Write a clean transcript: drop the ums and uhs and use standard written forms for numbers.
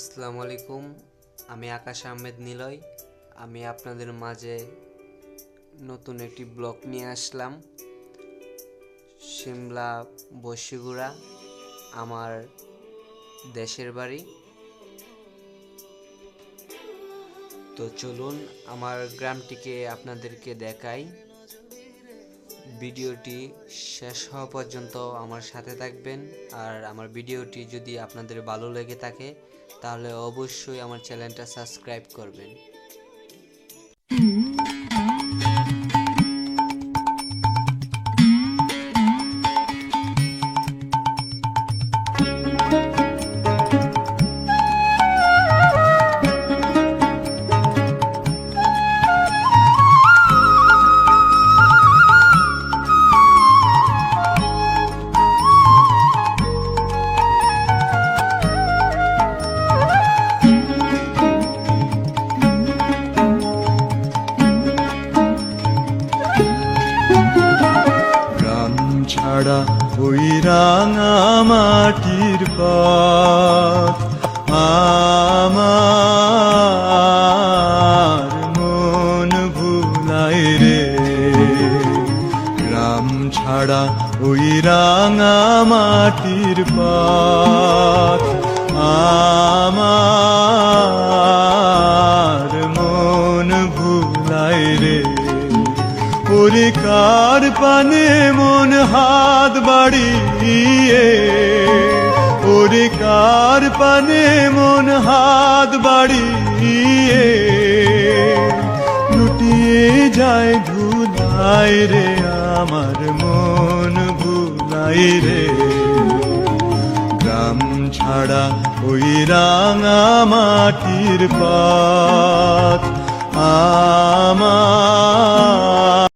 আসসালামু আলাইকুম। আমি আকাশ আহমেদ নিলয়। আমি আপনাদের মাঝে নতুন একটি ব্লগ নিয়ে আসলাম। সিমলা বশিগুড়া আমার দেশের বাড়ি। তো চলুন আমার গ্রামটিকে আপনাদেরকে দেখাই। ভিডিওটি শেষ হওয়া পর্যন্ত আমার সাথে থাকবেন। আর আমার ভিডিওটি যদি আপনাদের ভালো লেগে থাকে তাহলে অবশ্যই আমার চ্যানেলটা সাবস্ক্রাইব করবেন। ছাড়া ওই রাঙা মাটির পথ আমার মন ভুলায় রে। গ্রাম ছাড়া ওই রাঙা মাটির পথ আমার মন ভুলায় রে। ওরে কার পানে মন হাত বাড়িয়ে, ওরে কার পানে মন হাত বাড়িয়ে লুটিয়ে যায় ধুলাই রে। আমার মন ভুলাই রে। গ্রাম ছাড়া ওই রাঙা মাটির পথ আমার